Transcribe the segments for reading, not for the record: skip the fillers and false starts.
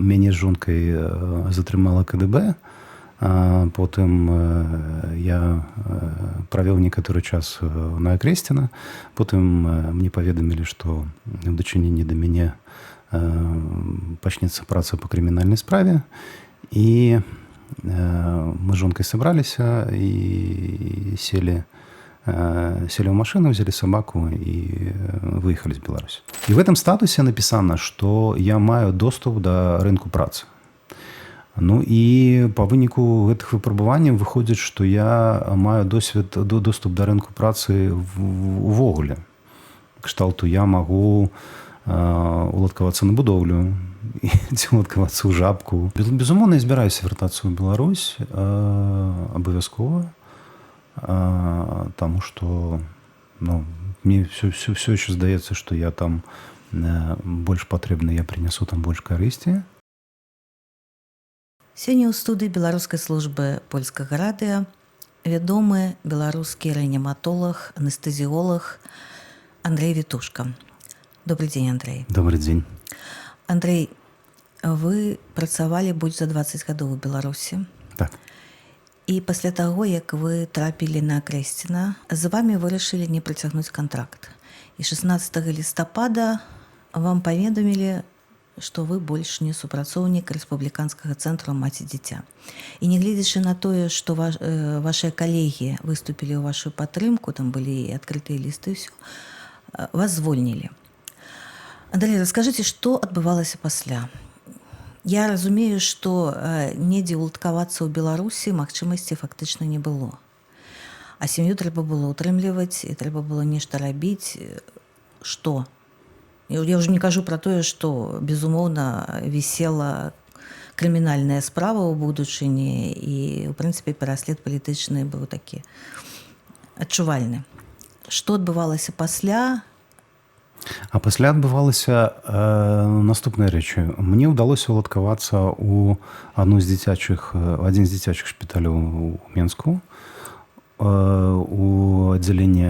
мяне з жонкай затрымала КДБ. Потым я правёў некаторы час на Акрэсціна. Потым мне паведамілі, што ў дачыненні да мяне пачнецца праца па крымінальнай справе. І мы з жонкай сабраліся і селі ў машину, взяли собаку и выехали из Беларуси. И в этом статусе написано, что я маю доступ до рынку працы. Ну і па выніку гэтых выпрабаванняў выходзіць, што я маю доступ да рынку працы увогуле. Кшталту я магу уладкавацца на будоўлю, ці уладкавацца ў жабку. Безумоўна, я збіраюся вяртацца ў Беларусь абавязкова, таму што мне все еще здаецца, што я там больш патрэбны, я прынясу там больш карысці. Сёння ў студыі беларускай службы польскага радыё вядомы беларускі рэаніматолог, анестэзіолог Андрэй Вітушка. Добрый дзень, Андрэй. Добрый дзень. Андрэй, вы працавалі больш за 20 гадоў у Беларусі. Так. І пасля таго, як вы трапілі на Акрэсціна, з вамі вырашылі не працягнуць кантракт. І 16 лістапада вам паведамілі, што вы больш не супрацоўнік рэспубліканскага цэнтру маці-дзіця. І нягледзячы на тое, што вашыя калегі выступілі ў вашу падтрымку, там былі і адкрытыя лісты, ўсё, вас звольнілі. Андрэй, раскажыце, што адбывалася пасля? Я разумею, што недзе уладкавацца ў Беларусі магчымасці фактычна не было. А сям'ю трэба было ўтрымліваць, і трэба было нешта рабіць. Што? Я ўжо не кажу пра тое, што, безумоўна, вісела крымінальная справа ў будучыні, і, ў прынцыпе, пераслед палітычны быў такі адчувальны. Што адбывалася пасля? А пасля адбывалася наступныя рэчы. Мне ўдалося уладкавацца ў адзін з дзіцячых шпіталяў у Менску, у аддзяленні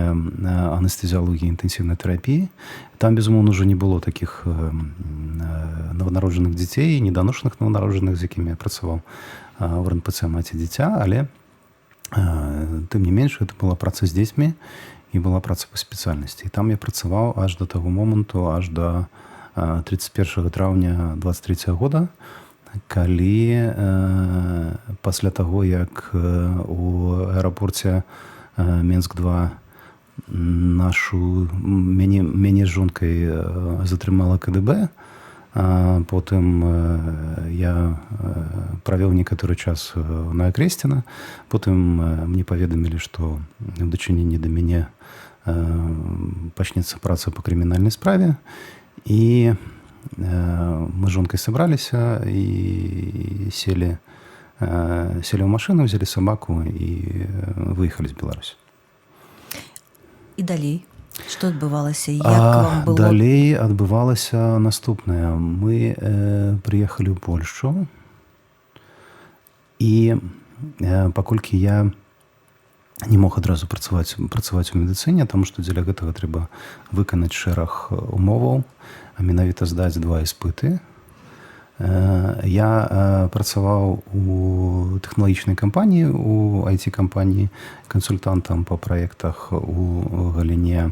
анестэзіялогіі і інтэнсіўнай тэрапіі. Там, безумоўна, ўжо не было такіх новонароджаных дзяцей, неданошаных новонароджаных, з якімі я працаваў в РНПЦ «Маці-дзіця», але тым не менш, гэта была праца з дзецьмі і была праца па спецыяльнасці. І там я працаваў аж да таго моманту, аж да 31 траўня 23 года, калі пасля таго, як у аэрапорце Менск-2 мяне з жонкай затрымала КДБ, потым я правёў некаторы час на Акрэсціна, потым мне паведамілі, што ў дачыненні да мяне пачнецца праца па крымінальнай справе, і мы з жонкай сабраліся і селі ў машину, взяли собаку і выехалі з Беларусі. І далей? Што адбывалася? Як вам было? Далей адбывалася наступнае. Мы прыехалі ў Польшчу, і паколькі я не мог адразу працаваць у медыцыне, таму што дзеля гэтага трэба выканаць шэраг умоваў, а менавіта здаць 2 іспыты. Я працаваў у тэхналагічнай кампаніі, у IT-кампаніі, кансультантам па праектах у галіне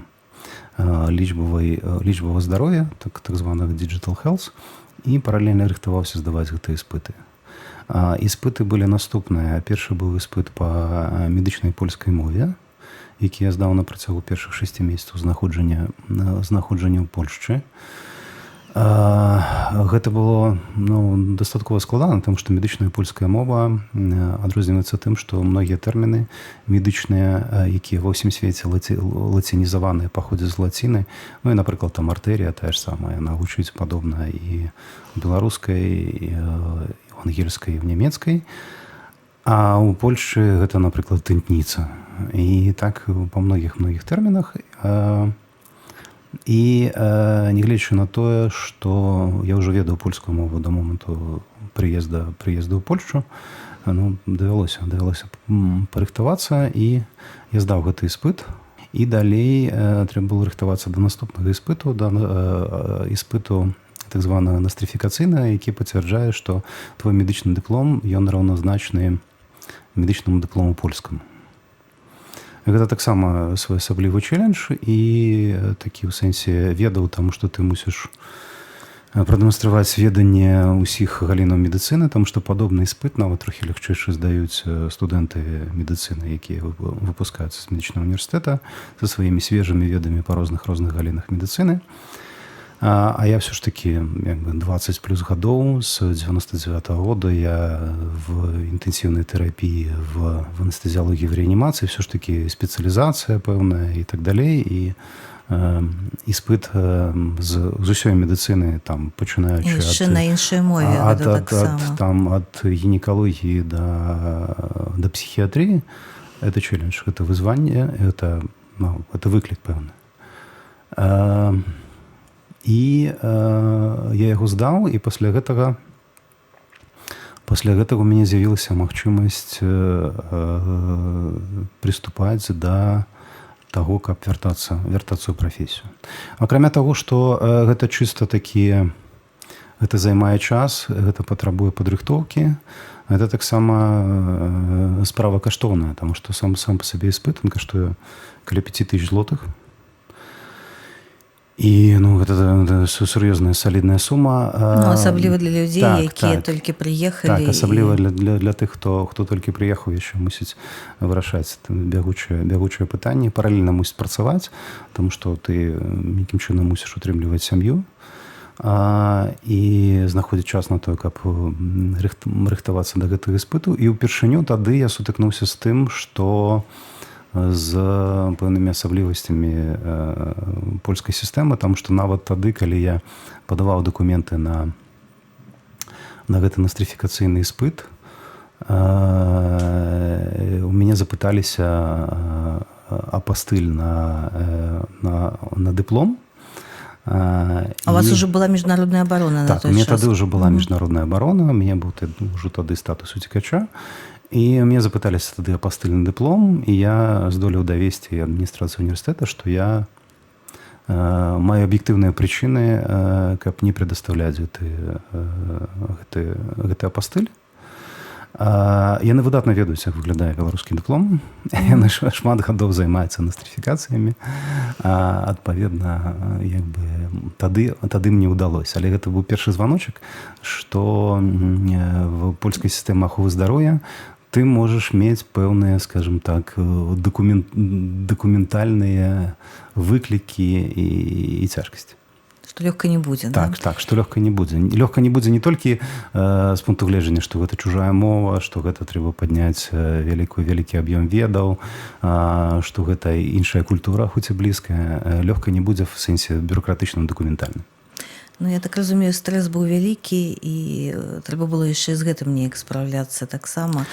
лічбавага здароўя, так званых Digital Health, і паралельна рыхтаваўся здаваць гэтыя іспыты. Іспыты былі наступныя. Першы быў іспыт па медычнай польскай мове, які я здаў на працягу першых 6 месяцаў знаходжання ў Польшчы. Гэта было дастаткова складана, тому што медычная польская мова адрозніваецца тым, што многія тэрміны медычныя, якія ва ўсім свеце лацінізаваныя, паходзяць з лаціны. Ну і, напрыклад, там артэрія тая ж самая, яна гучыць падобна і беларускай, і ангельскай, і нямецкай. А ў Польшчы гэта, напрыклад, тынтніца. І так па многіх тэрмінах. І нягледзячы на тое, што я ўжо ведаў польскую мову да моманту прыезда ў Польшчу, давялося парыхтавацца, і я здаў гэты іспыт. І далей трэба было рыхтавацца да наступнага іспыту, да іспыту так званы настрыфікацыйны, які пацвярджае, што твой медычны дыплом ён раўназначны медычнаму дыплому польскаму. Гэта таксама своеасаблівы чэлендж і такі ў сэнсе ведаў, таму што ты мусіш прадэманстраваць веданне ўсіх галінаў медыцыны, таму што падобны іспыт нават трохі лягчэйшы здаюць студэнты медыцыны, якія выпускаюцца з медычнага універсітэта са сваімі свежымі ведамі па розных галінах медыцыны. А я все ж таки 20 плюс гадоў, з 99-го года я в інтэнсіўнай тэрапіі, в анестэзіялогіі, в рэанімацыі, все ж таки спецыялізацыя пэўная і так далей, і іспыт з усёй медыцыны, там, пачынаючы на іншай мове, ад гінекалогіі да псіхіятрыі, это челлендж, это вызванне, это выклік пэўны. І я яго здаў, і пасля гэтага у мяне з'явілася магчымасць прыступаць да таго, каб вяртацца ў прафесію. Акрамя таго, што гэта чыста такі, гэта займае час, гэта патрабуе падрыхтоўкі, гэта таксама справа каштоўная, таму што сам па сабе іспыт, ён каштуе каля 5000 злотых. І гэта сур'ёзная салідная сума. Асабліва для людзей, якія толькі прыехалі. Так, асабліва для тых, хто толькі прыехаў, яшчэ мусіць вырашаць бягучае пытанне, паралельна мусіць працаваць, таму што ты нейкім чынам мусіш утрымліваць сям'ю і знаходзіць час на тое, каб рыхтавацца да гэтага іспыту. І ўпершыню тады я сутыкнуўся з тым, што з пэўнымі асаблівасцямі польскай сістэмы, таму што нават тады, калі я падаваў дакументы на гэты настрыфікацыйны іспыт, у мяне запыталіся апастыль на дыплом. А у вас уже была міжнародная абарона на той час? Так, у мяне тады ўжо была міжнародная абарона, у мяне быў ўжо тады статус уцекача. І мне запыталіся тады апастыльны дыплом, і я здолеў давесці адміністрацыю універсітэта, што я маю аб'ектыўныя прычыны, каб не прадастаўляць гэты апастыль. Яны выдатна ведаюць, як выглядае беларускі дыплом. Яны шмат гадоў займаюцца настрыфікацыямі. Адпаведна, тады мне ўдалося. Але гэта быў першы званочак, што в польскай сістэме аховы здароўя ты можаш мець пэўныя, скажем так, дакументальныя выклікі і цяжкасці. Што лёгка не будзе, так? Так, што лёгка не будзе. Лёгка не будзе не толькі з пункту гледжання, што гэта чужая мова, што гэта трэба падняць вялікі аб'ём ведаў, што гэта іншая культура, хоць і блізкая. Лёгка не будзе в сэнсе бюрократычным, дакументальным. Я так разумею, стрэс быў вялікі, і трэба было яшчэ з гэтым неяк спраўляцца таксама.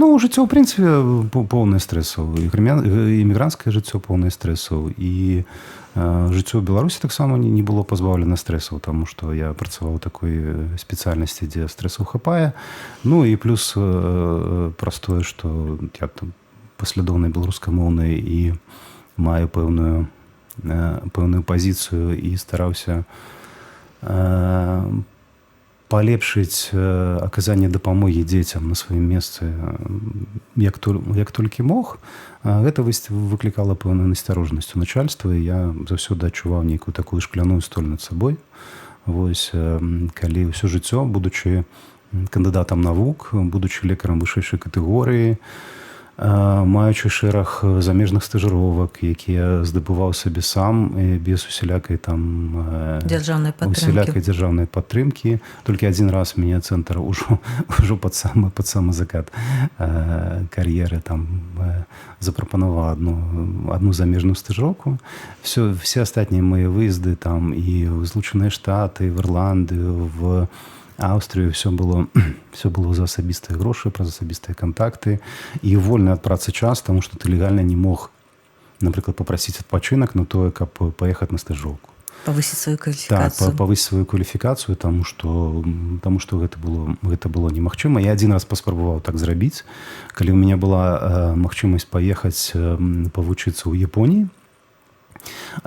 Жыццё, ў прынцыпе, поўнае стрэсаў. Імігранцкае жыццё поўнае стрэсаў. І жыццё ў Беларусі таксама не было пазбаўлена стрэсаў, таму што я працаваў у такой спецыяльнасці, дзе стрэсаў хапае. І плюс праз тое, што я там паслядоўны беларускамоўны і маю пэўную пазіцыю і стараўся палепшыць аказанне дапамогі дзецям на сваім месцы як толькі мог. Гэта выклікала пэўную насцярожнасць у начальства, і я заўсёды адчуваў нейкую такую шкляную столь над сабой. Калі ўсё жыццё, будучы кандыдатам навук, будучы лекарам вышэйшай катэгорыі, маючы шэраг замежных стажыровак, якія здабываў сабе сам без усялякай дзяржаўнай падтрымкі. Толькі адзін раз мяне цэнтр ужо пад самы закат кар'еры запрапанаваў адну замежную стажыроўку. Все астатнія мае выезды і ў Злучаныя Штаты, в Ірландыю, в Аўстрыю, все было за асабістыя грошы, праз асабістыя кантакты і вольны ад працы час, таму што ты легальна не мог, напрыклад, папрасіць адпачынак на тое, каб паехаць на стажоўку. Павысіць сваю кваліфікацыю. Так, павысіць сваю кваліфікацыю, таму што гэта было немагчыма. Я адзін раз паспрабаваў так зрабіць, калі ў мяне была магчымасць паехаць павучыцца ў Японіі.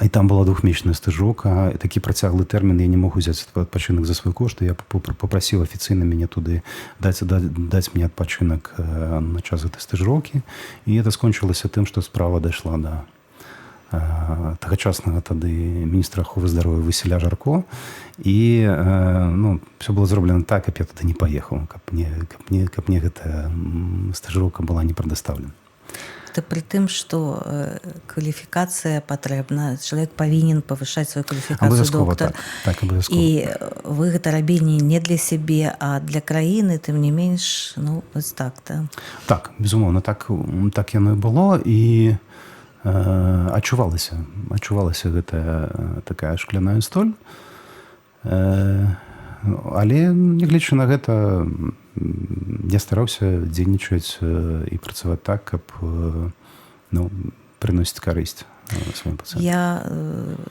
І там была двухмесячная стажировка. Такі працяглы тэрмін, я не мог узяць адпачынак за свой кошт. Я попросил офіцыйна мяне туды даць мне адпачынак на час гэтай стажировки. І это скончылася тым, што справа дайшла да тагачаснага тады міністра аховы здароўя Васіля Жарко. І все было зроблена так, каб я туды не паехаў, каб мне гэтая стажировка была не прадастаўлена. Это при тым, што кваліфікацыя патрэбна, чалавек павінен павышаць сваю кваліфікацыю доктара. Так, абавязкова. І вы гэта рабілі не для сябе, а для краіны, тым не менш, вось так, да? Так, безумоўна, так яно і было, і адчувалася гэтая такая шкляная столь. Але, нягледзячы на гэта, я стараўся дзейнічаць і працаваць так, каб прыносіць карысць сваім пацыентам. Я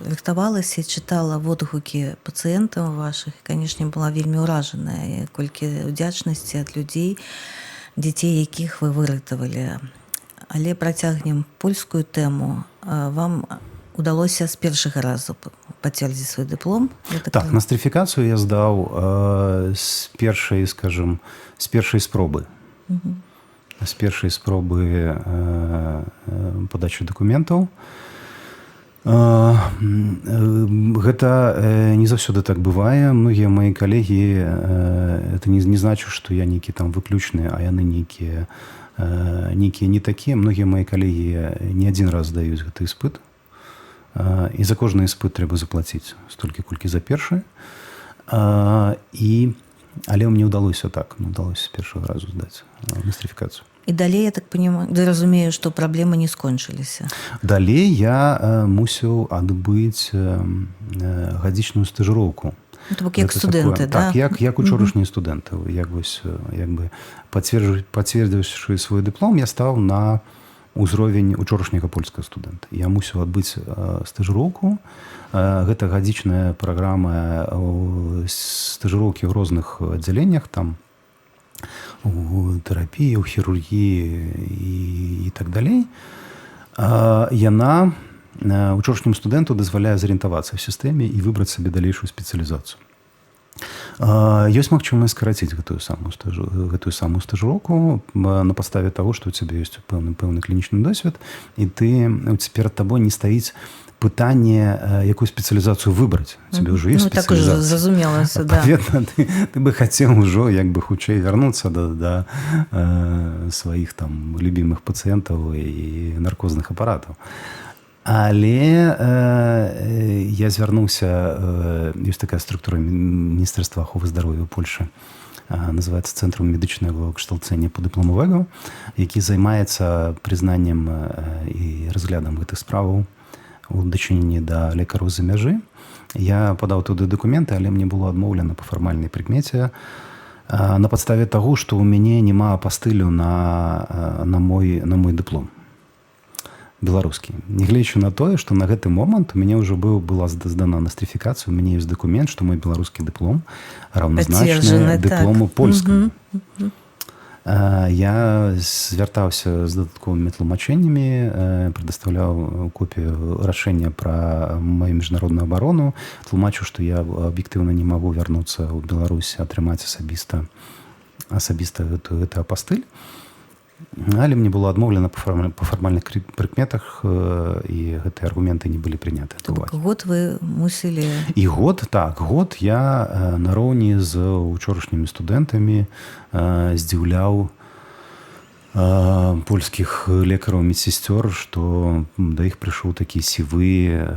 рыхтавалася і чытала водгукі пацыентаў вашых, і, канешне, была вельмі ўражаная, колькі ўдзячнасці ад людзей, дзяцей, якіх вы выратавалі. Але працягнем польскую тэму. Вам удалося з першага разу пацвердзіць свой дыплом? Так, настрыфікацыю я здаў з першай спробы. З першай спробы падачы дакументаў. Гэта не заўсёды так бывае. Многія мои калегі, это не значыць, што я нейкі там выключны, а яны нейкія не такія. Многія мои калегі не адзін раз здаюць гэты іспыт. І за кожны іспыт трэба заплаціць столькі, колькі за першы. Але мне ўдалося з першага разу здаць настрыфікацыю. І далей, я так понимаю, разумею, што праблемы не скончыліся. Далей я мусіў адбыць гадзічную стажыроўку. То бок як студэнты, да? Так, як учорашнія студэнты. Як бы пацвердзіўшы свой дыплом, я стаў на ўзровень учорашняга польскага студэнта. Я мусіў адбыць стажыроўку. Гэта гадзічная праграма стажыроўкі ў розных аддзяленнях, там у тэрапіі, у хірургіі і так далей. Яна учорашняму студэнту дазваляе зарыентавацца ў сістэме і выбраць сабе далейшую спецыялізацыю. Ёсць магчымасць скараціць гэтую самую стажыроўку на падставе таго, што ў цябе ёсць пэўны клінічны досвед, і перад табой не стаіць пытанне, якую спецыялізацыю выбраць. Цябе ўжо ёсць спецыялізацыя. Так ужо зразумелася, да. Адпаведна, ты бы хацеў ужо хутчэй вярнуцца да сваіх там любімых пацыентаў і наркозных апаратаў. Але я звярнуўся, ёсць такая структура Міністэрства аховы здароўя ў Польшы, называецца Цэнтрам медычнага кшталцення падыпломавага, які займаецца прызнаннем і разглядам гэтых справаў у дачыненні да лекараў з-за мяжы. Я падаў туды дакументы, але мне было адмоўлена па фармальнай прыкмеце на падставе таго, што ў мяне няма апастылю на мой дыплом беларускі. Нягледзячы на тое, што на гэты момант у мяне ўжо была здана настрыфікацыя, у мяне ёсць дакумент, што мой беларускі дыплом раўназначны дыплому польскаму. Я звяртаўся з дадатковымі тлумачэннямі, прадастаўляў копію рашэння пра маю міжнародную абарону, тлумачу, што я аб'ектыўна не магу вярнуцца ў Беларусь, атрымаць асабіста гэты апастыль. Але мне было адмоўлена па фармальных прыкметах, і гэтыя аргументы не былі прыняты. Год вы мусілі... І год я нароўні з учорашнімі студэнтамі здзіўляў польскіх лекараў медсестёр, што да іх прыйшоў такі сівы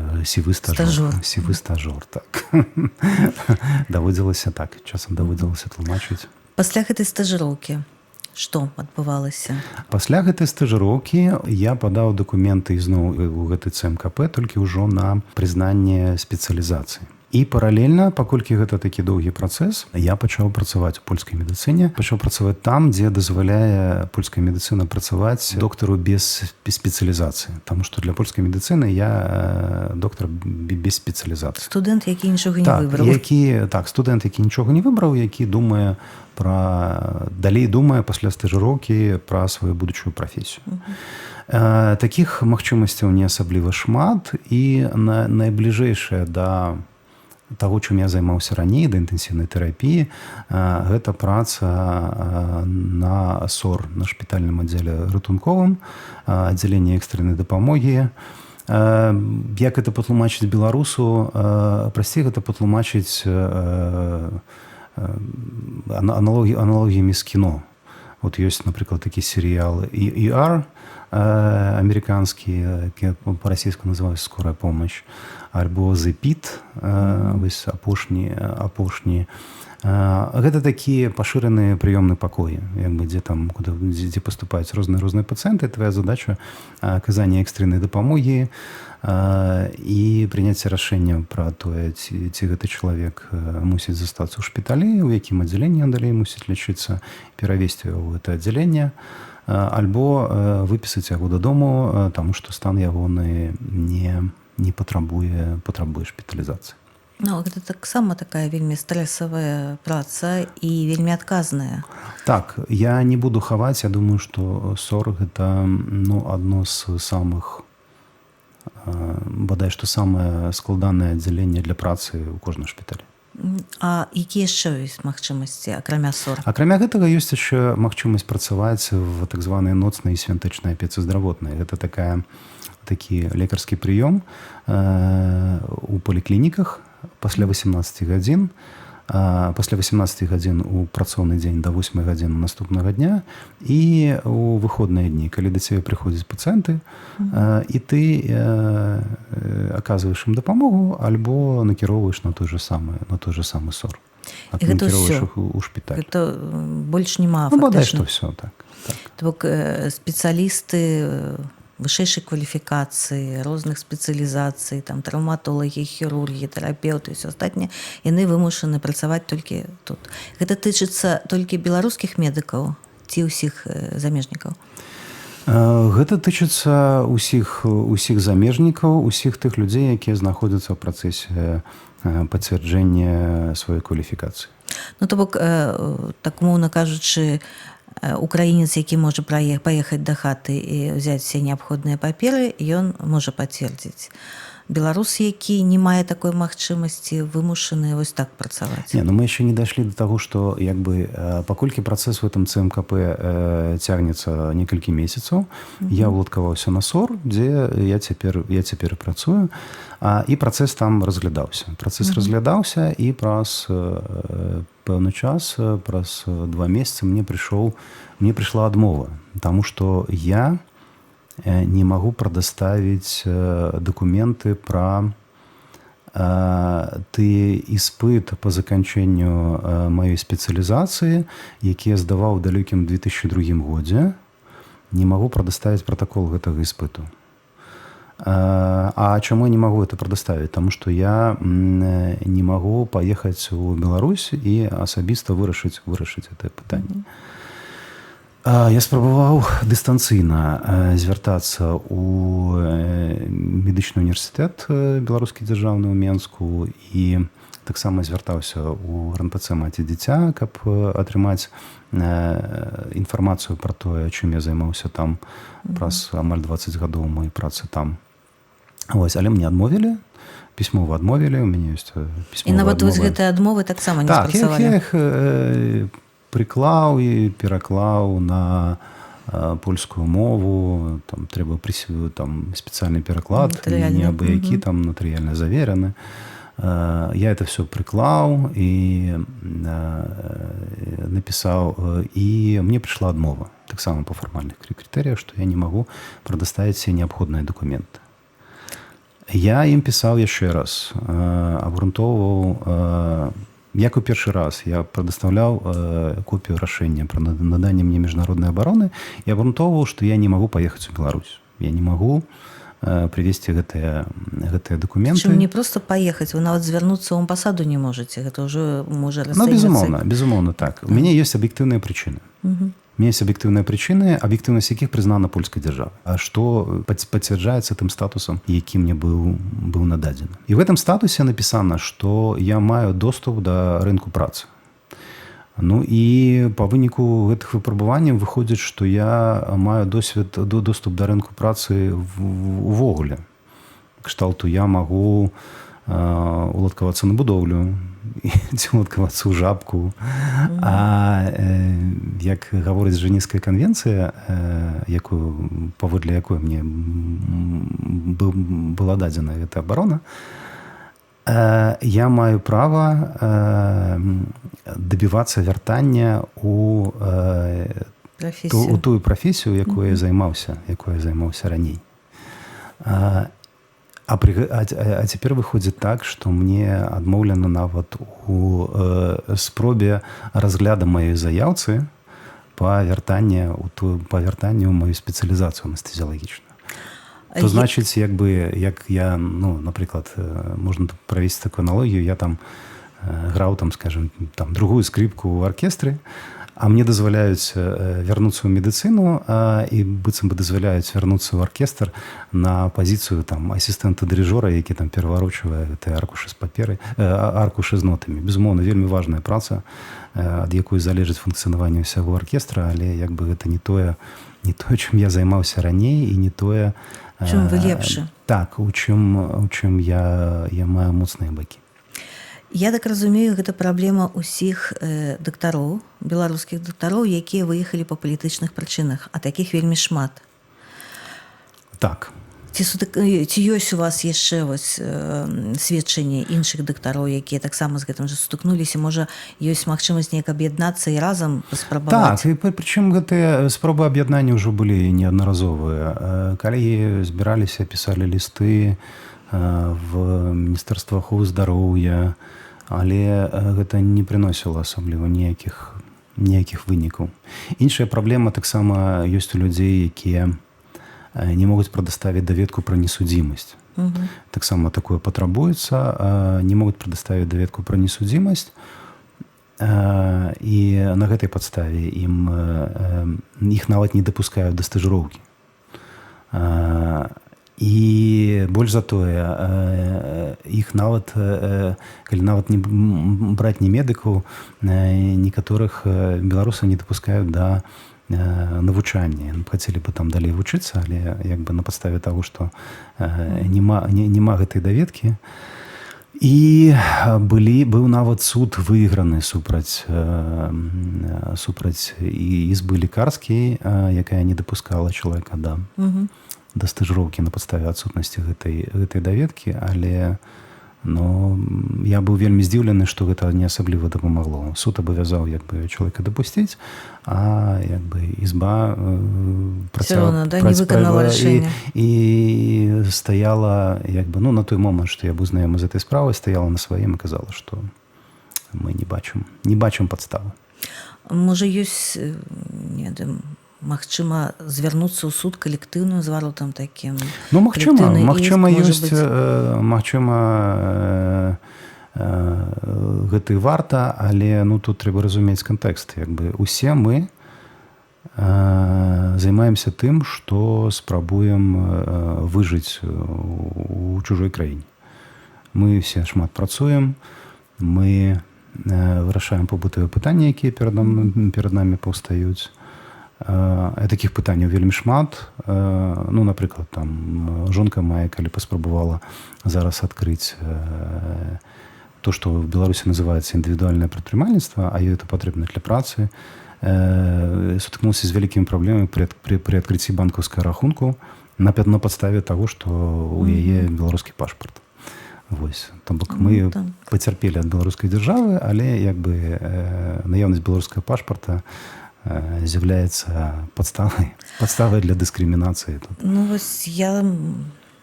стажёр. Так. Часам даводзілася тлумачыць. Пасля гэтай стажыроўкі што адбывалася? Пасля гэтай стажыроўкі я падаў дакументы ізноў у гэты ЦМКП, толькі ўжо на прызнанне спецыялізацыі. І паралельна, паколькі гэта такі доўгі працэс, я пачаў працаваць у польскай медыцыне. Пачаў працаваць там, дзе дазваляе польская медыцына працаваць доктару без спецыялізацыі. Таму што для польскай медыцыны я доктар без спецыялізацыі. Студэнт, які нічога не выбраў. Студэнт, які нічога не выбраў, які далей думае пасля стажыроўкі пра сваю будучую прафесію. Такіх магчымасцяў не асабліва шмат, і найбліжэйшае да таго, чым я займаўся раней, да інтэнсіўнай тэрапіі, гэта праца на СОР, на шпітальным аддзеле ратунковым, аддзяленне экстрэннай дапамогі. Як гэта патлумачыць беларусу? Прасцей гэта патлумачыць аналогіямі з кіно. Вот ёсць, напрыклад, такі серыял ER, американскі, па-расійску называюць «Скорая помощь», альбо «The Pit», вось апошні. Гэта такія пашыраныя прыёмныя пакоі, як бы, дзе паступаюць розныя пацыенты. Твая задача аказання экстрэннай дапамогі і прыняцце рашэння пра тое, ці гэты чалавек мусіць застацца ў шпіталі, у якім аддзяленні далей мусіць лячыцца, перавесці яго ў гэта аддзяленне, альбо выпісаць яго дадому, таму што стан ягоны не патрабуе шпіталізацыі. Ну, гэта таксама такая вельмі стрэсавая праца і вельмі адказная. Так, я не буду хаваць, я думаю, што СОР гэта адно з самых, бадай што самае складанае аддзяленне для працы ў кожным шпіталі. А якія яшчэ ёсць магчымасці, акрамя СОР? Акрамя гэтага ёсць яшчэ магчымасць працаваць в так званай ноцнай і святочнай апецы здравотнай. Гэта такі лекарскі прыём у паліклініках пасля 18 гадзін. Пасля 18 гадзін у працоўны дзень да 8 гадзін наступнага дня і у выходныя дні, калі да цябе прыходзяць пацыенты, і ты аказваеш ім дапамогу альбо накіроўваеш на той же самы СОР. І гэта ўсё? У шпіталь. Гэта больш няма, фактычна? Бадай што ўсё, так. То бок спецыялісты вышэйшай кваліфікацыі, розных спецыялізацый, там траўматолагі, хірургі, тэрапеўты і ўсё астатняе, яны вымушаны працаваць толькі тут. Гэта тычыцца толькі беларускіх медыкаў ці ўсіх замежнікаў? Гэта тычыцца ўсіх замежнікаў, усіх тых людзей, якія знаходзяцца ў працэсе пацвярджэння сваёй кваліфікацыі. Ну, то бок, так умоўна кажучы, украінец, які можа паехаць да хаты і ўзяць все неабходныя паперы, ён можа пацвердзіць. Беларус, які не мае такой магчымасці, вымушаны вось так працаваць. Не, мы яшчэ не дайшлі да таго, што паколькі працэс в этом ЦМКП цягнецца некалькі месяцаў, я ўладкаваўся на СОР, дзе я цяпер працую, і працэс там разглядаўся. Працэс разглядаўся, і праз пэўны час, праз 2 месяцы мне прыйшла адмова, таму што я не магу прадаставіць дакументы пра ты іспыт па заканчэнню маёй спецыялізацыі, які я здаваў у далёкім 2002 годзе, не магу прадаставіць пратакол гэтага іспыту. А чаму я не магу это прадаставіць? Таму што я не магу паехаць у Беларусь і асабіста вырашыць гэтае пытанне. Я спрабаваў дыстанцыйна звяртацца ў медычны універсітэт беларускі дзяржаўны ў Менску і таксама звяртаўся ў РНПЦ «Маці дзіця», каб атрымаць інфармацыю пра тое, чым я займаўся там праз амаль 20 гадоў моей працы там. Але мне адмовілі, пісьмова адмовілі, у мяне ёсць пісьмова адмова. І нават вось гэтыя адмовы таксама не спрацавалі? Так, я іх прыклаў і пераклаў на польскую мову, там трэба спецыяльны пераклад, не абы-які, там натарыяльна завераны. Я это все прыклаў і напісаў, і мне прыйшла адмова, таксама па фармальных крытэрыях, што я не магу прадаставіць все неабходныя дакументы. Я ім пісаў яшчэ раз, абгрунтоўваў, як у першы раз я прадастаўляў копію рашэння пра наданне мне міжнароднай абароны і абгрунтоўваў, што я не магу паехаць у Беларусь. Я не магу прывесці гэтыя дакументы. Чым не проста паехаць, вы нават звярнуцца ў амбасаду не можаце, гэта ўжо можа расцэньвацца. Безумоўна, так. У мяне ёсць аб'ектыўныя прычыны. У мяне ёсць аб'ектыўныя прычыны, аб'ектыўнасць якіх прызнана польскай дзяржавай, а што пацвярджаецца тым статусам, які мне быў нададзены. І в гэтым статусе напісана, што я маю доступ да рынку працы. Ну і па выніку гэтых выпрабаванняў выходзіць, што я маю доступ да рынку працы увогуле. Кшталту я магу уладкавацца на будоўлю ці уладкавацца ў жабку. Як гаворыць Жэневская канвенцыя, паводле якой мне была дадзена гэта абарона, я маю права дабівацца вяртання у тую прафесію, якой я займаўся раней. А цяпер выходзіць так, што мне адмоўлена нават у спробе разгляда маёй заяўцы па вяртанню ў маю спецыялізацыю анестэзіялагічную. То значыць, як я, напрыклад, можна правесці такую аналогію, я там граў, скажем, другую скрипку ў аркестры, а мне дазваляюць вярнуцца ў медыцыну і быццам бы дазваляюць вярнуцца ў аркестр на пазіцыю асістэнта дырыжора, які пераварочвае гэтыя аркушы з паперы, аркушы з нотамі. Безумоўна, вельмі важная праца, ад якой залежыць функцыянаванне ўсяго аркестра, але гэта не тое, чым я займаўся раней, і не тое, чым вы лепшы. Так, у чым я маю моцныя бакі. Я так разумею, гэта праблема ўсіх дактароў, беларускіх дактароў, якія выехалі па палітычных прычынах, а такіх вельмі шмат. Так. Ці ёсць у вас яшчэ сведчанні іншых дактароў, якія таксама з гэтым жа сутыкнуліся? Можа, ёсць магчымасць неяк аб'яднацца і разам паспрабаваць? Так, і прычым гэтыя спробы аб'яднання ўжо былі неаднаразовыя. Калегі збіраліся, пісалі лісты в Міністэрства аховы здароўя, але гэта не прыносіла асабліва ніякіх вынікаў. Іншая праблема таксама ёсць у людзей, якія не могуць прадаставіць даведку пра несудзімасць. Таксама такое патрабуецца, не могуць прадаставіць даведку пра несудзімасць, і на гэтай падставе іх нават не дапускаюць да стажыроўкі. І больш за тое, іх нават, калі нават не браць не медыкаў, некаторых беларусаў не дапускаюць да навучання. Хацелі бы там далей вучыцца, але на падставе таго, што няма гэтай даведкі. І быў нават суд выйграны супраць ізбы лекарскай, якая не дапускала чалавека да стажыроўкі на падставе адсутнасці гэтай даведкі, але я быў вельмі здзіўлены, што гэта не асабліва дапамагло. Суд абавязаў чалавека дапусціць, а ізба і стаяла на той момант, што я быў знаёмы з гэтай справай, стаяла на сваім і казала, што мы не бачым падставы. Можа, ёсць магчыма звярнуцца ў суд калектыўным зваротам такім? Магчыма, гэта і варта, але тут трэба разумець кантэкст. Усе мы займаемся тым, што спрабуем выжыць у чужой краіне. Мы все шмат працуем, мы вырашаем пабытавыя пытанні, якія перад намі паўстаюць. Такіх пытанняў вельмі шмат. Напрыклад, жонка мая, калі паспрабавала зараз адкрыць то, што в Беларусі называецца індывідуальнае прадпрымальніцтва, а ёй это патрэбна для працы, сутыкнулася з вялікімі праблемамі пры адкрыцці банкаўскага рахунку на падставе таго, што ў яе беларускі пашпарт. То бок мы пацярпелі ад беларускай дзяржавы, але наяўнасць беларускага пашпарта з'яўляецца падставай для дыскрымінацыі. Я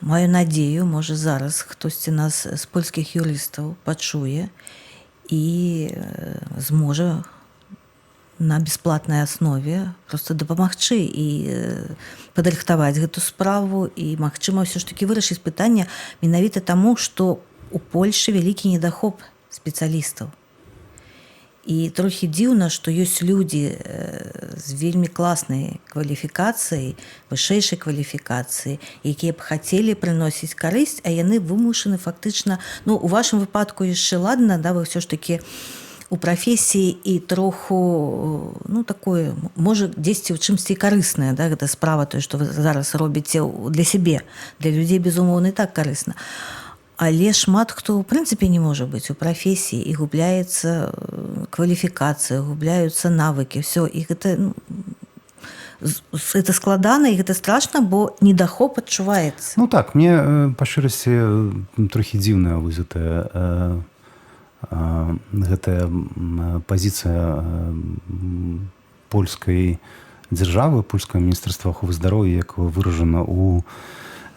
маю надзею, можа, зараз хтосьці нас з польскіх юрыстаў пачуе і зможа на бясплатнай аснове проста дапамагчы і падрыхтаваць гэту справу і, магчыма, ўсё ж такі вырашыць пытанне менавіта таму, што у Польшы вялікі недахоп спецыялістаў. І трохі дзіўна, што ёсць людзі з вельмі класнай кваліфікацыяй, вышэйшай кваліфікацыяй, якія б хацелі прыносіць карысць, а яны вымушаны фактычна, у вашым выпадку яшчэ ладна, вы ўсё ж такі у прафесіі і троху такое можа дзесьці ў чымсьці карыснае, да, гэта справа тое, што вы зараз робіце для сябе, для людзей безумоўна і так карысна. Але шмат хто ў прынцыпе не можа быць у прафесіі і губляецца кваліфікацыя, губляюцца навыкі, все, і гэта складана і гэта страшна, бо недахоп адчуваецца. Ну так, мне па шчырасці трохі дзіўная вось гэтая пазіцыя польскай дзяржавы, польскага міністэрства аховы здароўя, як выражана ў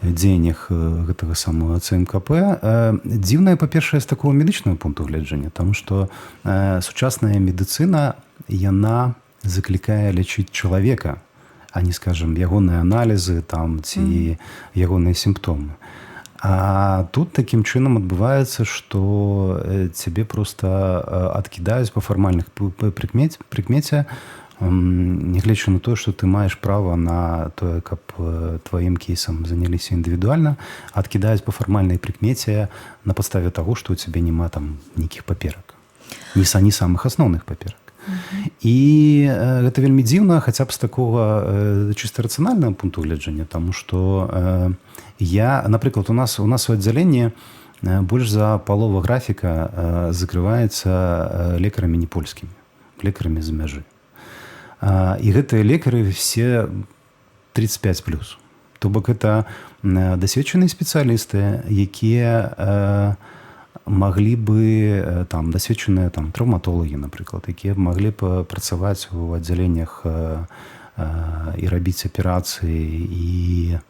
дзеяннях гэтага самого ЦМКП. Дзіўная, па-першае, з такого медычнага пункту гледжання, таму што сучасная медыцына, яна заклікае лячыць чалавека, а не, скажем, ягоныя аналізы там, ці ягоныя сімптомы. А тут такім чынам адбываецца, што цябе проста адкідаюць па фармальных прыкмеце, нягледзячы на тое, што ты маеш права на тое, каб тваім кейсам заняліся індывідуальна, адкідаюць па фармальнай прыкмеце на падставе таго, што ў цябе няма там нейкіх паперак. Не самых асноўных паперак. І гэта вельмі дзіўна, хаця б з такога чыста рацыянальнага пункту гледжання, таму што напрыклад, у нас у аддзяленні больш за палова графіка закрываецца лекарамі не польскімі, лекарамі з мяжы. І гэтыя лекары все 35+. То бок гэта дасведчаныя спецыялісты, якія маглі бы, там, дасведчаныя там, траўматолагі, напрыклад, якія маглі б працаваць у аддзяленнях і рабіць аперацыі і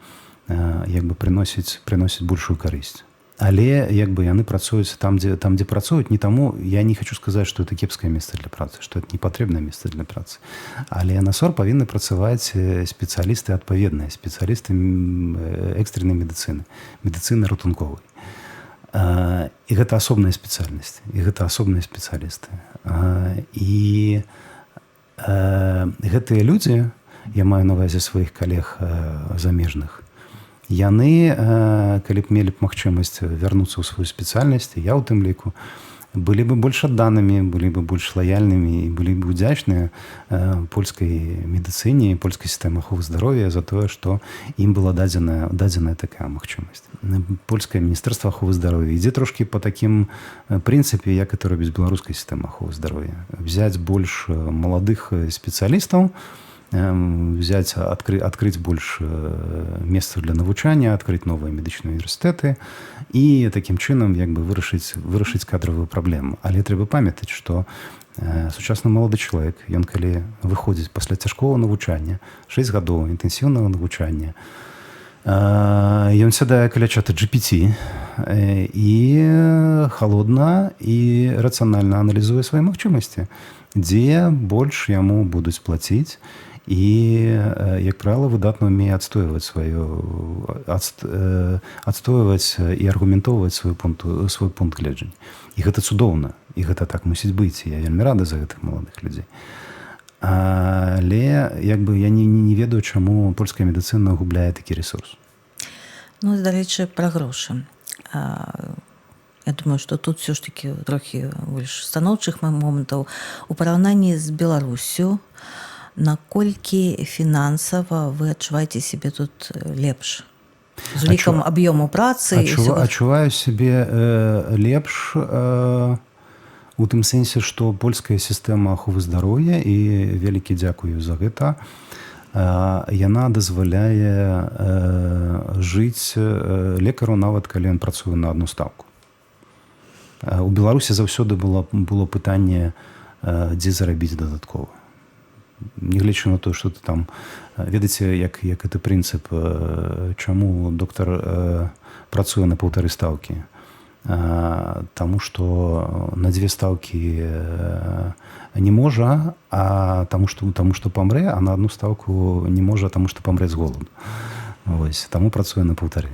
як бы прыносіць большую карысць. Але як бы яны працуюць там, дзе працуюць, не таму, я не хочу сказаць, што это кепскае месца для працы, што это непатрэбнае месца для працы. Але на СОР павінны працаваць спецыялісты адпаведныя, спецыялісты экстрэннай медыцыны, медыцыны ратунковай. І гэта асобная спецыяльнасць, і гэта асобныя спецыялісты. І гэтыя людзі, я маю на ўвазе сваіх калег замежных, яны, калі б мелі б магчымасць вярнуцца ў сваю спецыяльнасць, я ў тым ліку, былі бы больш адданымі, былі бы больш лаяльнымі і былі б удзячныя польскай медыцыне і польскай сістэме аховы здароўя за тое, што ім была дадзеная такая магчымасць. Польскае міністэрства аховы здароўя ідзе трошкі па такім прынцыпе, як это робіць беларуская сістэма аховы здароўя. Взяць больш маладых спецыялістаў, адкрыць больш месцаў для навучання, адкрыць новыя медычныя універсітэты і такім чынам як бы вырашыць кадравую праблему. Але трэба памятаць, што сучасны малады чалавек, ён калі выходзіць пасля цяжкога навучання, 6 гадоў інтэнсіўнага навучання, ён сядае каля чата GPT і халодна і рацыянальна аналізуе свае магчымасці, дзе больш яму будуць плаціць, і, як правіла, выдатна ўмее адстойваць і аргументоўваць свой пункт гледжання. І гэта цудоўна, і гэта так мусіць быць. Я вельмі рада за гэтых маладых людзей. Але як бы я не ведаю, чаму польская медыцына губляе такі рэсурс. Ну, дарэчы, пра грошы. Я думаю, што тут все ж таки трохі больш станоўчых момантаў. У параўнанні з Беларусю, наколькі фінансава вы адчуваеце сябе тут лепш? З улікам аб'ёму працы? Адчуваю сябе лепш у тым сэнсе, што польская сістэма аховы здароўя, і вялікі дзякую за гэта, яна дазваляе жыць лекару нават калі ён працуе на адну стаўку. У Беларусі заўсёды было пытанне, дзе зарабіць дадаткова. Нягледзячы на тое, што ты там, ведаеце, як гэты прынцып, чаму доктар працуе на 1,5 стаўкі? Таму што на 2 стаўкі не можа, а таму што памрэ, а на 1 стаўку не можа, таму што памрэ з голаду. Вось, таму працуе на 1,5.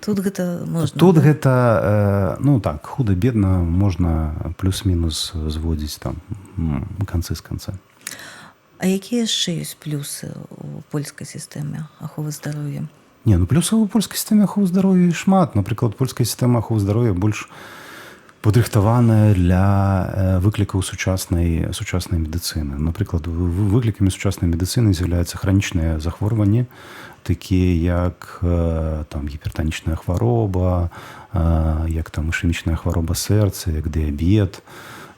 Тут гэта можна? Тут гэта, ну так, худа-бедна можна плюс-мінус зводзіць там канцы з канца. А якія яшчэ ёсць плюсы ў польскай сістэме аховы здароўя? Не, ну плюсаў у польскай сістэме аховы здароўя шмат. Напрыклад, польская сістэма аховы здароўя больш падрыхтаваная для выклікаў сучаснай медыцыны. Напрыклад, выклікамі сучаснай медыцыны з'яўляюцца хранічныя захворванні, такія як там гіпертанічная хвароба, як там ішэмічная хвароба сэрца, як дыябет,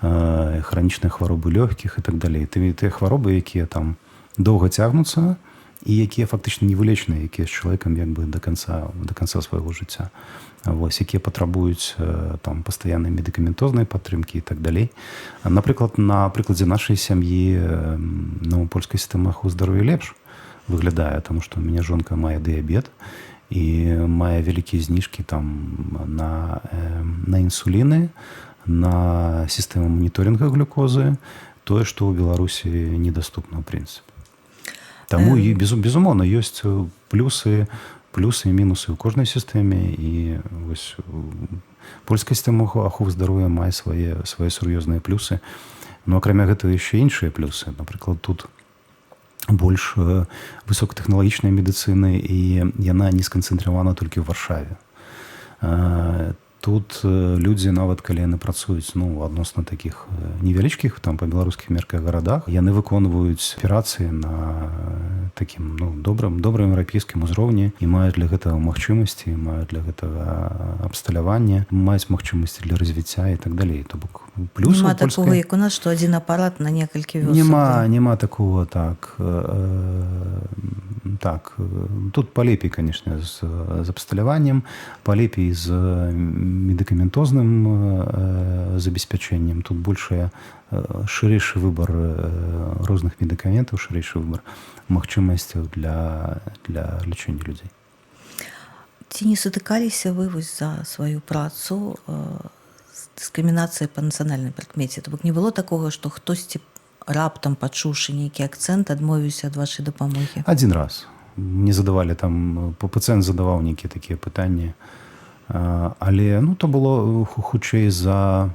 хранічныя хваробы лёгкіх і так далей. Тыя хваробы, якія там доўга цягнуцца і якія фактычна невылечныя, якія з чалавекам як бы да канца свайго жыцця. Вось, якія патрабуюць там пастаяннай медыкаментознай падтрымкі і так далей. Напрыклад, на прыкладзе нашай сям'і польская сістэма аховы здароўя лепш выглядае, таму што у мяне жонка мае дыябет і мае вялікія зніжкі там на інсуліны, на сістэму маніторинга глюкозы, тое, што ў Беларусі недаступна ў прынцыпе. Таму і безумоўна ёсць плюсы і мінусы ў кожнай сістэме, і вось польская сістэма аховы здароўя мае свае сур'ёзныя плюсы. Но акрамя гэтага яшчэ іншыя плюсы. Напрыклад, тут больш высокатэхналагічнай медыцыны, і яна не сканцэнтравана толькі ў Варшаве. Тут людзі, нават калі яны працуюць адносна такіх невялічкіх, там па беларускіх мерках гарадах, яны выконваюць аперацыі на такім добрым еўрапейскім узроўні і маюць для гэтага магчымасці, маюць для гэтага абсталявання, маюць магчымасці для развіцця і так далей. То бок плюс няма такого, як у нас, што адзін апарат на некалькі вёсак. Няма такого, так. Так, тут палепей, конечно, з абсталяваннем, палепей з медыкаментозным забеспячэннем. Тут шырэйшы выбар розных медыкаментаў, шырэйшы выбар магчымасцяў для лячэння людзей. Ці не сутыкаліся вы вось за сваю працу з дыскрымінацыяй па нацыянальнай прыкмеце? То бок не было такога, што хтосьці раптам пачуўшы нейкі акцэнт адмовіўся ад вашай дапамогі? Адзін раз. Мне задавалі там, пацыент задаваў нейкія такія пытанні, але то было хутчэй з-за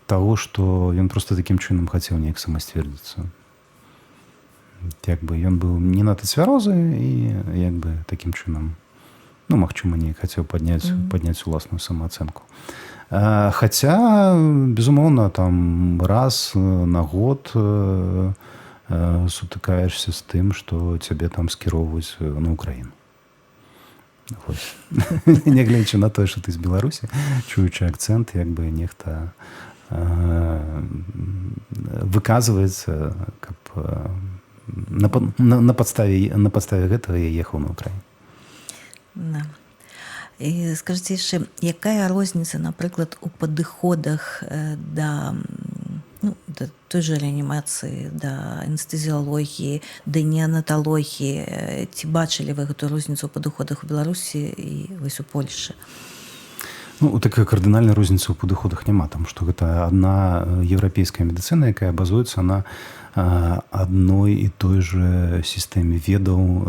таго, што ён проста такім чынам хацеў неяк самасцвердзіцца. Як бы ён быў не надта цвярозы і як бы такім чынам, магчыма, неяк хацеў падняць уласную самаацэнку. Хаця, безумоўна, там раз на год сутыкаешся з тым, што цябе там скіроўваюць на Ўкраіну. Нягледзячы на тое, што ты з Беларусі, чуючы акцэнт, як бы нехта выказваецца, каб на падставе гэтага я ехаў на Ўкраіну. Да. І скажыце яшчэ, якая розніца, напрыклад, у падыходах да той жа рэанімацыі, да анестэзіялогіі, да неанаталогіі? Ці бачылі вы гэтую розніцу ў падыходах у Беларусі і вось у Польшчы? Такая кардынальная розніца ў падыходах няма, там што гэта адна еўрапейская медыцына, якая базуецца на адной і той жа сістэме ведаў,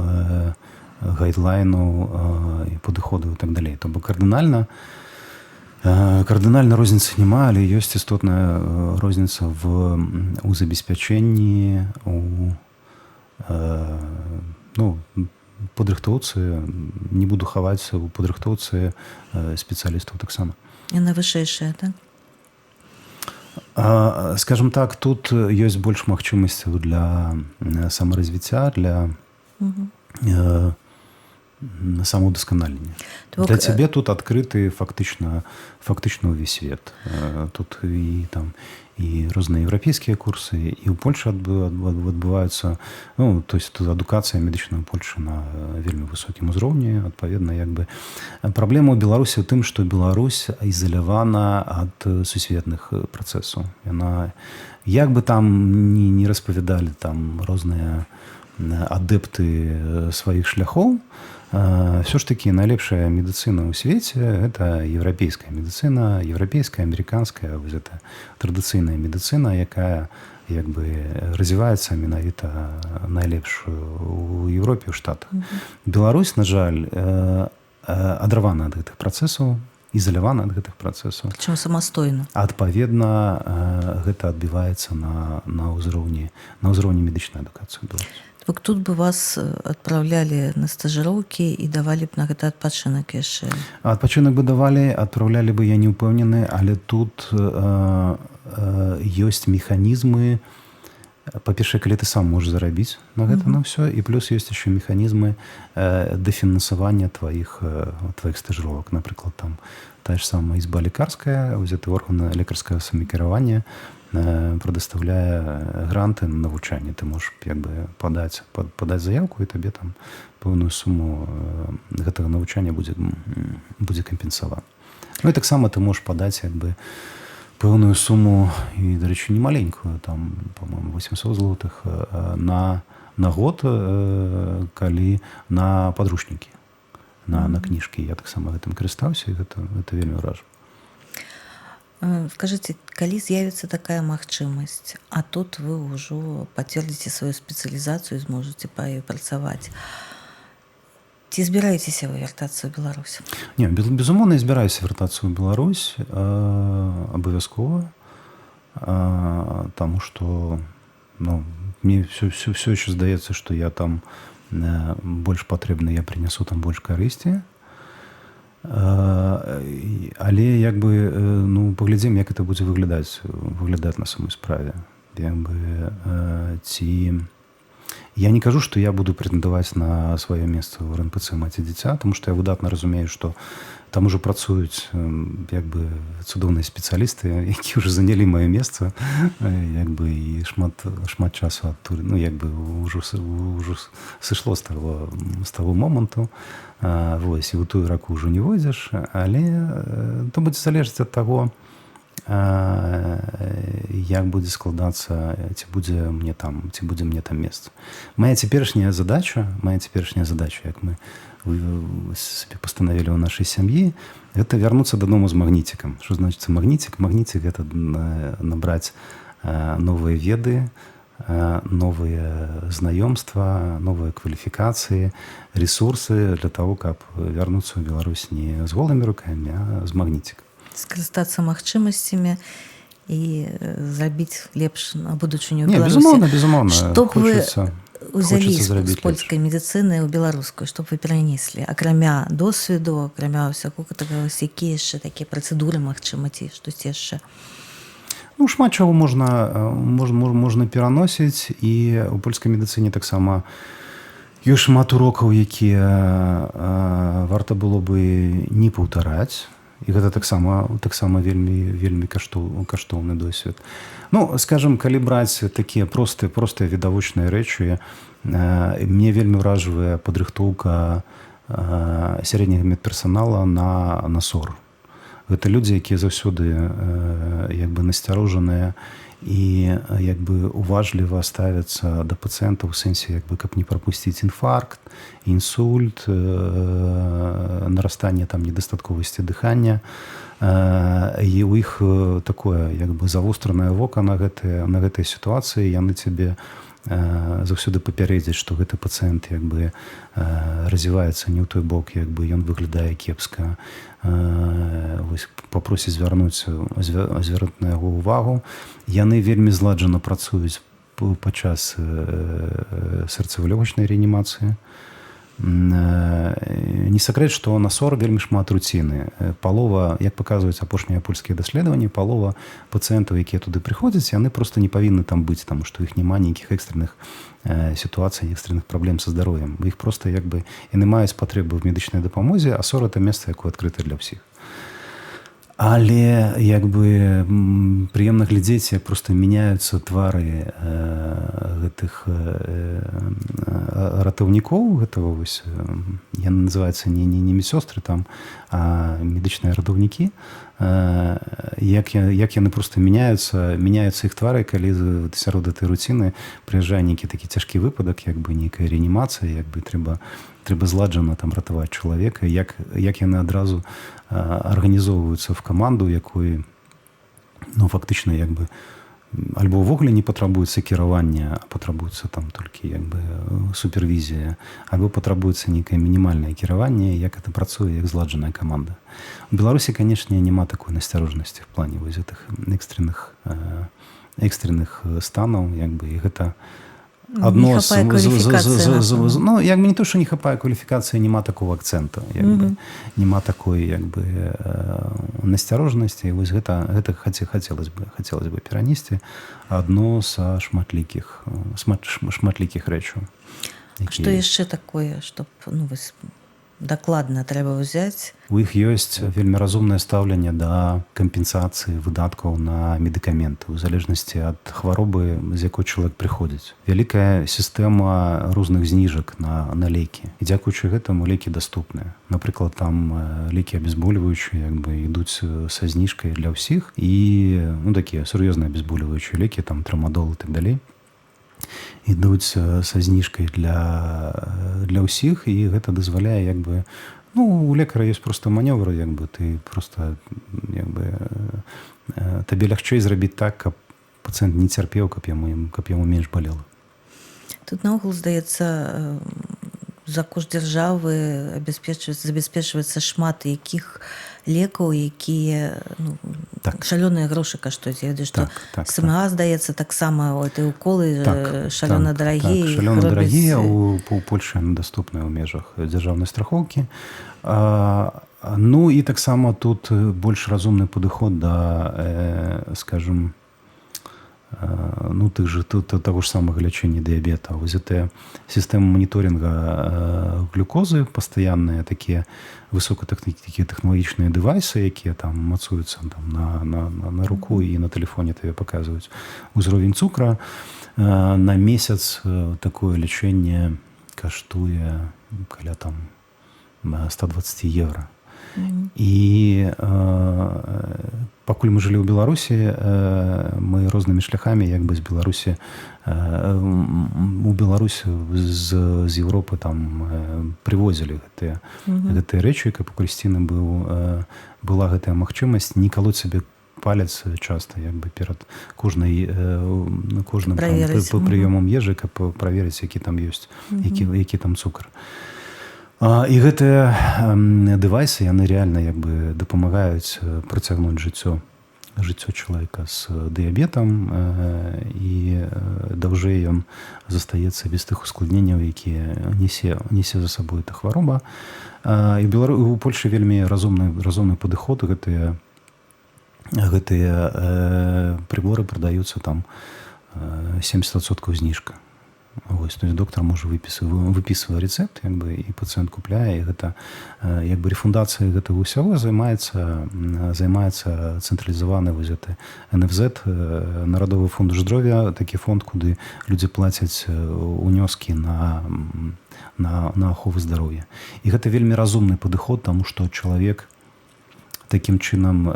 гайдлайнаў і падыходаў і так далей. То бок кардынальна розніцы няма, але ёсць істотная розніца ў забеспячэнні, у падрыхтоўцы, не буду хаваць, у падрыхтоўцы спецыялістаў таксама. Яна вышэйшая, так? Скажам так, тут ёсць больш магчымасцяў для самаразвіцця, для на самаўдасканалення. Для цябе тут адкрыты фактычна ўвесь свет. Тут і розныя еўрапейскія курсы, і ў Польшы адбываюцца, то есть тут адукацыя медычная ў Польшы на вельмі высокім узроўні, адпаведна, як бы праблема ў Беларусі ў тым, што Беларусь ізалявана ад сусветных працэсаў. Яна, як бы там не распавядалі там розныя адэпты сваіх шляхоў, все ж таки найлепшая медыцына ў свеце – гэта еўрапейская медыцына, еўрапейская, амерыканская, гэта традыцыйная медыцына, якая як бы развіваецца менавіта найлепш у Еўропе, у Штатах. Беларусь, на жаль, адравана ад гэтых працэсаў, ізалявана ад гэтых працэсаў. Прычым самастойна. Адпаведна, гэта адбіваецца на ўзроўні медычнай адукацыі ў Беларусі. Так тут бы вас адпраўлялі на стажыроўкі і давалі б на гэта адпачынак яшчэ. Адпачынак бы давалі, адпраўлялі бы, я не ўпэўнены, але тут ёсць механізмы. Па-першае, калі ты сам можаш зарабіць на гэта на ўсё, і плюс ёсць яшчэ механізмы дэфінансавання тваіх стажыровак. Напрыклад, там тая ж самая ізба лекарская, узяты орган лекарскага самакіравання прадастаўляе гранты на навучанне. Ты можаш як бы падаць заявку, і табе там пэўную суму гэтага навучання будзе кампенсавана. Ну і таксама ты можаш падаць як бы пэўную суму, і, дарэчы, немаленькую, там, по-моему, 800 злотых на год, калі на падручнікі, на кніжкі. Я таксама гэтым карыстаўся, і гэта вельмі ўража. Скажыце, калі з'явіцца такая магчымасць, а тут вы ўжо пацвердзіце сваю спецыялізацыю і зможаце па ёй працаваць, ці збіраецеся вы вяртацца ў Беларусь? Не, безумоўна, я збіраюся вяртацца ў Беларусь абавязкова, таму што мне все яшчэ здаецца, што я там больш патрэбны, я прынясу там больш карысці. Але як бы паглядзім, як это будзе выглядаць на самой справе. Як бы ці... Я не кажу, што я буду прэтэндаваць на сваё месца ў РНПЦ «Маці-дзіця», таму што я выдатна разумею, што там ужо працуюць як бы цудоўныя спецыялісты, які ўжо занялі маё месца, як бы і шмат часу адтуль, як бы ўжо сышло з таго моманту. Вось, і ў тую раку ўжо не войдзеш, але то будзе залежаць ад таго, як будзе складацца, ці будзе мне там месца. Моя цяперашняя задача, як мы сабе пастанавілі ў нашай сям'і, гэта вярнуцца дадому з магніцікам. Што значыцца магніцік? Магніцік гэта набраць новыя веды, новые знаёмства, новыя кваліфікацыі, ресурсы для того, каб вярнуцца ў Беларусь не з голымі рукамі, а з магніцікам. Скарыстацца магчымасцямі і зрабіць лепш на будучыню ў Беларусі. Безумоўна. Што б вы ўзялі з польскай медыцыны ў беларускую, што б вы перанеслі? Акрамя досведу, акрамя ўсякога такога, якія яшчэ такія працэдуры, магчыма, ці штосьці яшчэ? Шмат чаго можна пераносіць, і ў польскай медыцыне таксама ёсць шмат урокаў, якія варта было бы не паўтараць, і гэта таксама вельмі каштоўны досвед. Скажам, калі браць такія простыя відавочныя рэчы, мне вельмі ўражвае падрыхтоўка сярэдняга медперсанала на СОР. Гэта людзі, якія заўсёды як бы насцярожаныя і як бы уважліва ставяцца да пацыентаў у сэнсе, як бы, каб не прапусціць інфаркт, інсульт, нарастанне там недастатковасці дыхання. І ў іх такое як бы завостранае вока на гэтай сітуацыі. Яны цябе заўсёды папярэдзяць, што гэты пацыент як бы развіваецца не ў той бок, як бы ён выглядае кепска. Папросіць звярнуць на яго ўвагу. Яны вельмі зладжана працуюць падчас сэрцава-лёгачнай рэанімацыі. Не сакрэт, што на СОР вельмі шмат руціны. Палова, як паказваюць апошнія польскія даследаванні, палова пацыентаў, якія туды прыходзяць, яны проста не павінны там быць, таму што іх няма нейкіх экстранных сітуацый, экстранных праблем са здароўем. Іх проста як бы яны маюць патрэбы ў медычнай дапамозе, а СОР это месца, якое адкрыта для ўсіх. Але як бы прыемна глядзець, як проста мяняюцца твары гэтых ратаўнікоў, гэтага вось, яны называюцца не медсёстры там, а медычныя ратаўнікі. Як яны проста мяняюцца іх твары, калі сярод гэтай руціны прыязджае нейкі такі цяжкі выпадак, як бы нейкая рэанімацыя, як бы трэба зладжана там ратаваць чалавека, як яны адразу арганізоўваюцца в каманду, якой фактычна як бы альбо ўвогуле не патрабуецца кіравання, а патрабуецца там толькі як бы супервізія, альбо патрабуецца нейкае мінімальнае кіраванне, як это працуе, як зладжаная каманда. У Беларусі, канешне, няма такой насцярожнасці в плане вось гэтых экстранных станаў, як бы, і гэта Адно не хапае кваліфікацыі, ну, як бы не то, што не хапае кваліфікацыі, няма такого акцэнта, як бы, няма такой, як бы, насцярожнасці, і вось гэта хацелось бы перанесці адно са шматлікіх рэчаў. Што яшчэ такое, што, ну, вось, дакладна трэба ўзяць? У іх ёсць вельмі разумнае стаўленне да кампенсацыі выдаткаў на медыкаменты у залежнасці ад хваробы, з якой чалавек прыходзіць. Вялікая сістэма розных зніжак на лекі. І дзякуючы гэтаму лекі даступныя. Напрыклад, там лекі абезбольваючыя, як бы, ідуць са зніжкай для ўсіх, і, ну, такія сур'ёзныя абезбольваючыя лекі, там трамадол і так далей, ідуць са зніжкай для ўсіх, і гэта дазваляе, як бы, ну, у лекара ёсць проста манёвр, як бы, ты проста, як бы, табе лягчэй зрабіць так, каб пацыент не цярпеў, каб яму менш балела. Тут наогул, здаецца, за кошт дзяржавы забяспечваецца шмат якіх лекаў, якія, ну, шалёныя грошы каштуюць. Я ведаю, што СМА, здаецца, таксама этой уколы шалёна дарагія. Шалёна дарагія, у Польшы яны даступныя ў межах дзяржаўнай страхоўкі. Ну і таксама тут больш разумны падыход да, скажем, ну, таго ж самага лячэння дыябета. Вось гэтая сістэма маніторинга глюкозы, пастаянныя такія высокатэхналагічныя дэвайсы, якія там мацуюцца на руку і на тэлефоне табе паказваюць узровень цукра. На месяц такое лячэнне каштуе каля там 120 евро. І пакуль мы жылі ў Беларусі, мы рознымі шляхамі, як бы, з Беларусі у Беларусь з Еўропы там прывозілі гэтыя рэчы, каб у крысціны была гэтая магчымасць не калоць сабе палец часта, як бы, перад кожным прыёмам ежы, каб праверыць, які там ёсць, які там цукар. І гэтыя дэвайсы, яны рэальна, як бы, дапамагаюць працягнуць жыццё чалавека з дыябетам, і даўжэй ён застаецца без тых ускладненняў, якія несе за сабой эта хвароба. І у Польшы вельмі разумны падыход. Гэтыя прыборы прадаюцца там 70% зніжка. Вось, то есть доктор можа выпісвае рэцэпт, як бы, і пацыент купляе, і гэта, як бы, рэфундацыя гэтага ўсяго займаецца цэнтралізаваны вось гэты НФЗ, Нарадовы фонд здароўя, такі фонд, куды людзі плацяць унёскі на ахову здароўя. І гэта вельмі разумны падыход, таму што чалавек такім чынам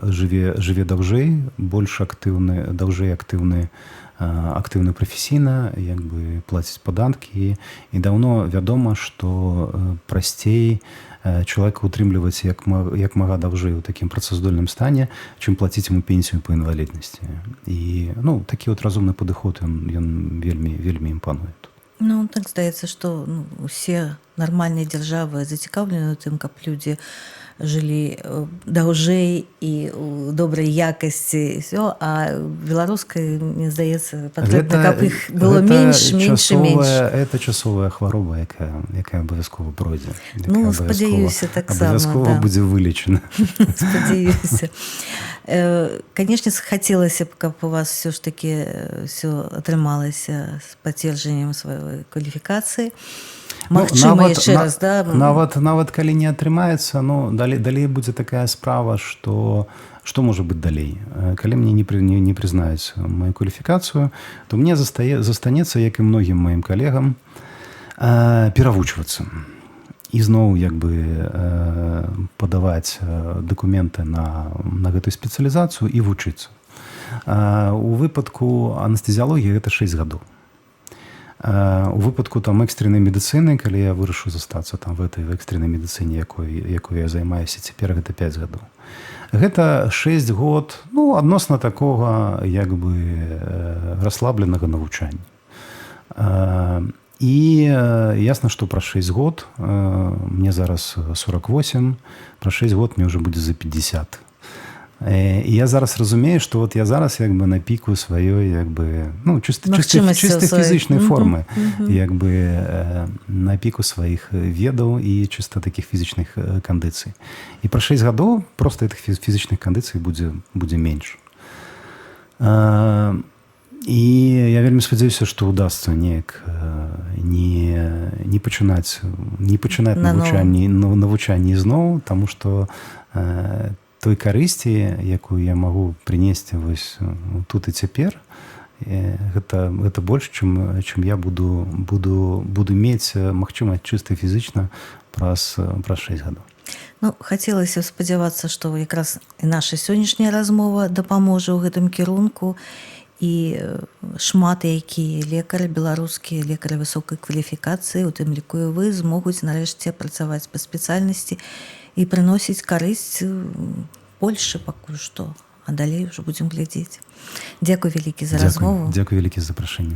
жыве даўжэй, больш актыўны, даўжэй актыўны прафесійна, як бы, плаціць падаткі, і даўно вядома, што прасцей чалавека утрымліваць як мага даўжэй у такім працаздольным стане, чым плаціць яму пенсію па інваліднасці. І, ну, такі от разумны падыход, ён вельмі імпануе тут. Ну, так здаецца, што, ну, усе нармальныя дзяржавы зацікаўлены ў тым, каб людзі жылі даўжэй і ў добрай якасці, а беларускай, мне здаецца, патрэбна, каб іх было менш. Гэта часовая хвароба, якая абавязкова пройдзе. Ну, спадзяюся, таксама. Абавязкова будзе вылечана. Спадзяюся. Канешне, хацелася б, каб у вас все ж таки все атрымалася з пацверджаннем сваёй кваліфікацыі. Магчыма, яшчэ раз, да? Нават калі не атрымаецца, ну, далей будзе такая справа, што можа быць далей. Калі мне не прызнаюць маю кваліфікацыю, то мне застанецца, як і многім маім калегам, перавучвацца. І зноў, як бы, падаваць дакументы на гэтую спецыялізацыю і вучыцца. У выпадку анестэзіялогіі гэта 6 гадоў. У выпадку там экстреннай медыцыны, калі я вырашыў застацца там в этой экстреннай медыцыне, якой я займаюся цяпер, гэта 5 гадоў. Гэта 6 год, ну, адносна такога, як бы, расслабленага навучання. І ясна, што пра 6 год, мне зараз 48, пра 6 год мне ўжо будзе за 50. І я зараз розумію, що от я зараз якби на піку своєї, якби, ну, чисто фізичної форми, якби на піку своїх ведаў і чисто таких фізичних кондицій. І про 6 гадоў просто этих фізичних кондицій будзе менш. І я вельмі спадзяюся, што ўдасца неяк не пачынаць навучанне зноў, таму што той карысці, якую я магу прынесці вось тут і цяпер, гэта больш, чым я буду мець магчымасць чыста фізічна праз 6 гадоў. Ну, хацелася спадзявацца, што якраз і наша сённяшняя размова дапаможа ў гэтым кірунку, і шмат якія лекары, беларускія лекары высокай кваліфікацыі, у тым ліку і вы, змогуць нарэшце працаваць па спецыяльнасці і прыносіць карысць Польшчы пакуль што, а далей ўжо будзем глядзець. Дзякуй вялікі за размову. Дзякуй вялікі за запрашэнне.